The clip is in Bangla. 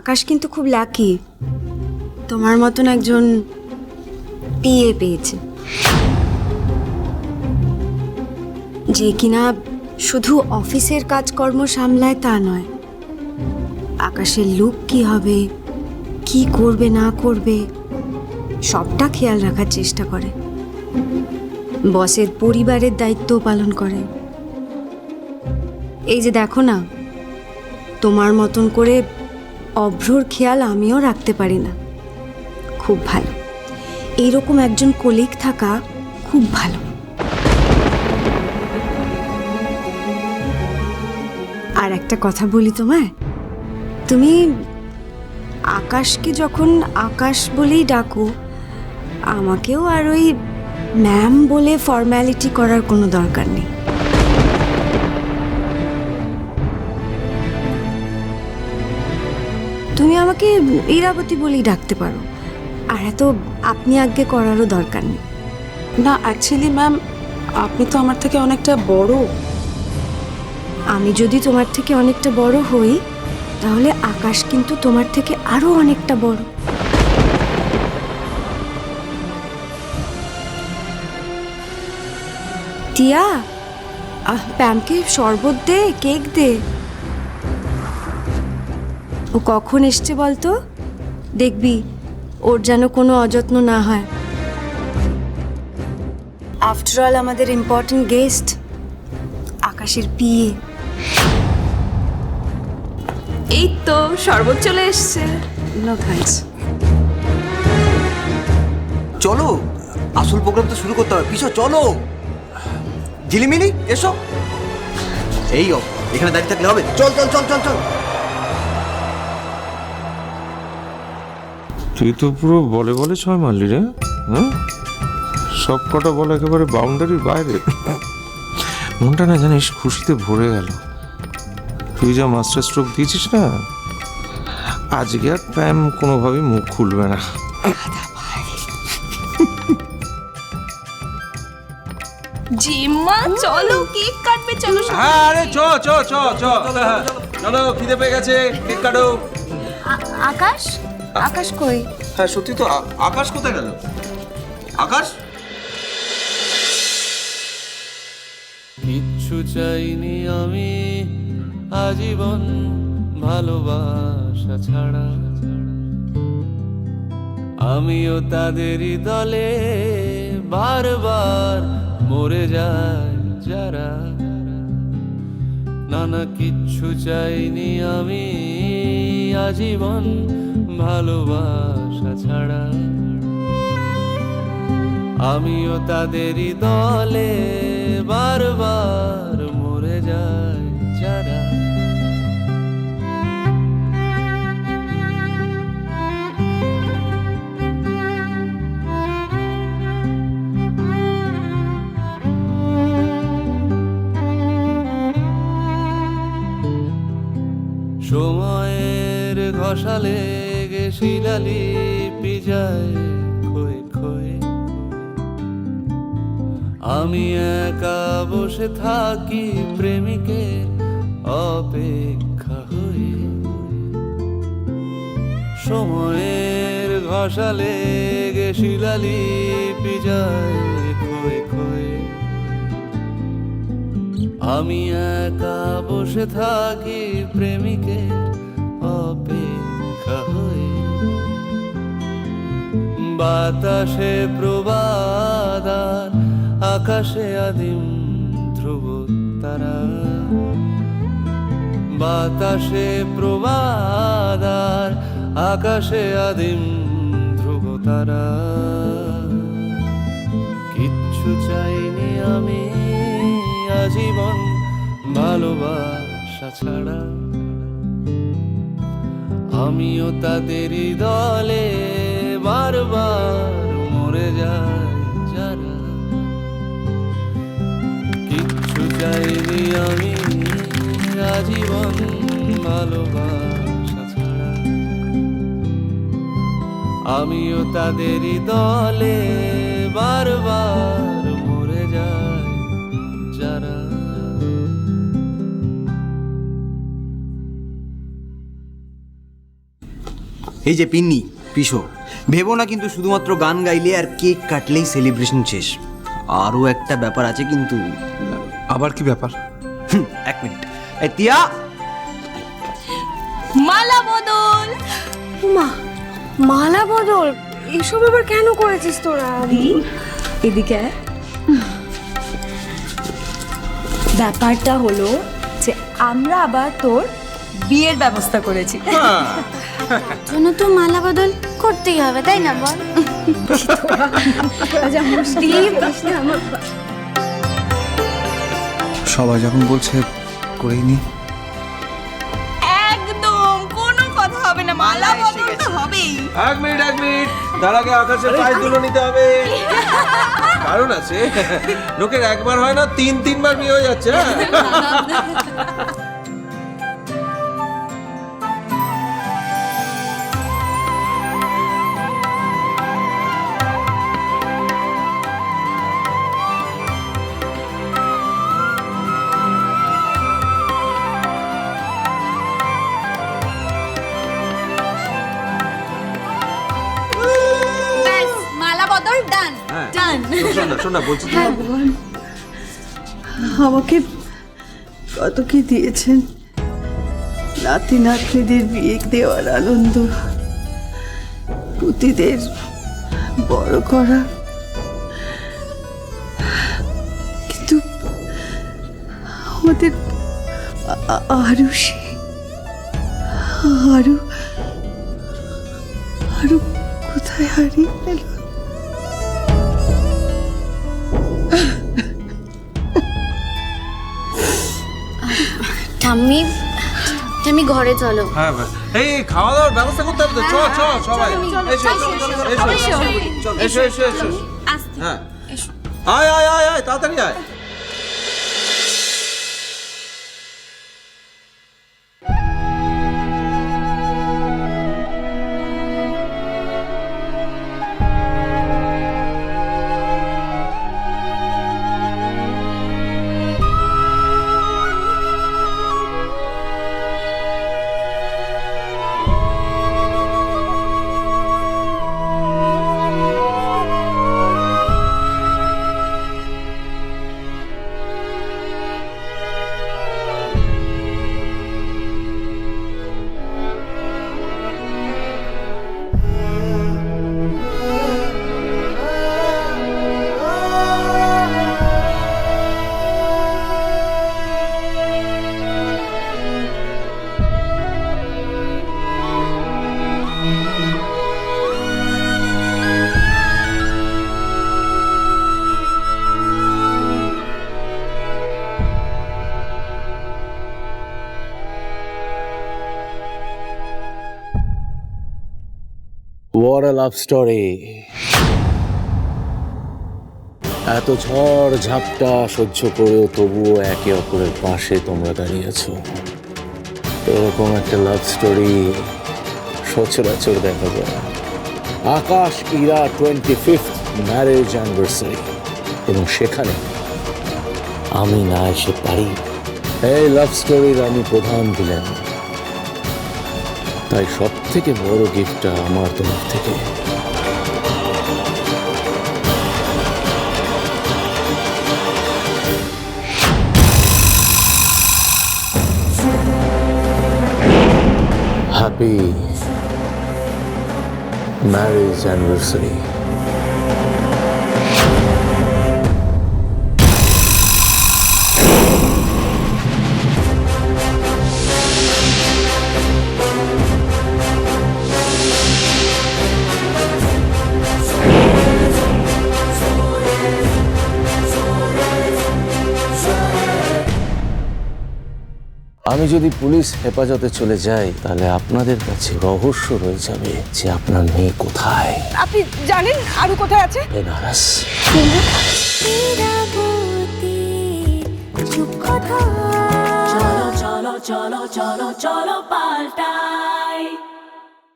আকাশ কিন্তু খুব লাকি, তোমার মতন একজন পিএ পেয়েছে, যে কিনা শুধু অফিসের কাজকর্ম সামলায় তা নয়, আকাশের লুক কি হবে, কি করবে না করবে সবটা খেয়াল রাখার চেষ্টা করে, বসের পরিবারের দায়িত্বও পালন করে। এই যে দেখো না, তোমার মতন করে অভ্রর খেয়াল আমিও রাখতে পারি না। খুব ভালো, এইরকম একজন কলিগ থাকা খুব ভালো। আর একটা কথা বলি তোমায়, তুমি আকাশকে যখন আকাশ বলেই ডাকো, আমাকেও আর ওই ম্যাম বলে ফর্ম্যালিটি করার কোনো দরকার নেই। তুমি আমাকে ইরাবতী বলেই ডাকতে পারো, আর এত আপনি আজ্ঞে করারও দরকার নেই। না অ্যাকচুয়ালি ম্যাম, আপনি তো আমার থেকে অনেকটা বড়। আমি যদি তোমার থেকে অনেকটা বড় হই, তাহলে আকাশ কিন্তু তোমার থেকে আরো অনেকটা বড়। টিয়া, প্যামকে শরবত দে, কেক দে। ও কখন এসছে বলতো, দেখবি ওর যেন কোনো অযত্ন না হয়। আফটার অল আমাদের ইম্পর্টেন্ট গেস্ট আকাশের পিএ। এই তো শরবত চলে এসছে। No thanks. চলো, আসল প্রোগ্রাম তো শুরু করতে হবে, পিছো চলো। ঝিলিমিলি এসো। এই এখানে দাঁড়িয়ে থাকলে হবে? চল চল চল চল চল। তুই তো পুরো বলে বলে ছয় মারলি রে। হ্যাঁ, সব কটা বল একেবারে বাউন্ডারির বাইরে। মনটা না জানিস খুশিতে ভরে গেল। তুই যা মাস্টার স্ট্রোক দিয়েছিস না, আজকে আর প্যাম কোনোভাবেই মুখ খুলবে না। জিম্মা চলো, কেক কাটবে, চলো। হ্যাঁ, আরে চ চ চ চ চলো, খিদে পেয়ে গেছে, কেক কাটো। আকাশ, আকাশ কই? হ্যাঁ সত্যি তো, আকাশ কোথায় গেল? আকাশ কিচ্ছু চাইনি আমি আজীবন ভালোবাসা ছাড়া, আমিও তাদেরই দলে বারবার মরে যায় যারা। নানা কিচ্ছু চাইনি আমি আজীবন ভালোবাসা ছাড়া, আমিও তাদেরই দলে বারবার মরে যায় যারা। সময়ের ঘষালে গে শিলালিপি যায় ক্ষয়ে ক্ষয়ে, আমি একা বসে থাকি প্রেমিকের অপেক্ষা হয়ে। সময়ের ঘষালে গে শিলালিপি যায় ক্ষয়ে ক্ষয়ে, আমি একা বসে থাকি প্রেমিকের অপেক্ষা হয়ে। বাতাসে প্রবাদার, আকাশে আদিম ধ্রুব তারা, বাতাসে প্রবাদার, আকাশে আদিম ধ্রুব তারা। কিচ্ছু চাইনি আমি আজীবন ভালোবাসা ছাড়া, আমিও তাদেরই দলে বারবার মরে যায় যারা। কিচ্ছু চাইনি আমি আজীবন ভালোবাসা ছাড়া, আমিও তাদেরই দলে বারবার মরে যায় যারা। এই যে পিন্নি পিসো, ভেবো না কিন্তু শুধুমাত্র গান গাইলে আর কেক কাটলেই সেলিব্রেশন শেষ। আরও একটা ব্যাপার আছে কিন্তু। আবার কি ব্যাপার? এক মিনিট, এই তিয়া, মালা বদল। মা, মালা বদল এসব আবার কেন করেছিস তোরা? এদিকে আয়। ব্যাপারটা হলো যে আমরা আবার তোর বিয়ের ব্যবস্থা করেছি। জন্য তো মালা বদল করতেই হবে, তাই না বল? সবাই যখন বলছে করেই নি। একদম কোনো কথা হবে না, মালা বদল তো হবেই। এক মিনিট, তার আগে আকাশের প্রাইজ গুলো নিতে হবে। কারণ আছে, লোকের একবার হয় না, তিনবার বিয়ে হয়ে যাচ্ছে। মালা বদল ডান ডান। শোন না, বলছি তো। আমাকে কত কি দিয়েছেন, নাতি নাতনিদের বিয়ে দেওয়ার আনন্দ, পুতিদের বড় করা, কিন্তু আমাদের আরো কোথায় হারিয়ে গেল? ঠাম্মি, তুমি ঘরে চলো। হ্যাঁ, এই খাওয়া দাওয়ার ব্যবস্থা করতে হবে তো। চল সবাই, এসো। হ্যাঁ, আয়, তাড়াতাড়ি আয়। What a love story. এত ঝড় ঝাপটা সহ্য করেও তবুও একে অপরের পাশে তোমরা দাঁড়িয়ে আছো। এরকম একটা লাভ স্টোরি সচরাচর দেখা যায়। আকাশ ইরা 25th ম্যারেজ অ্যানিভার্সারি, এবং সেখানে আমি না এসে পারি। এই লাভ স্টোরির আমি প্রধান ভিলেন, তাই সব থেকে বড় গিফটটা আমার তরফ থেকে। Happy marriage anniversary. আমি যদি পুলিশ হেফাজতে চলে যাই, তাহলে আপনাদের কাছে রহস্য রয়ে যাবে যে আপনার মেয়ে কোথায়। আপনি জানেন আরো কোথায় আছে? বেনারস। চলো চলো চলো চলো চলো পাল্টাই।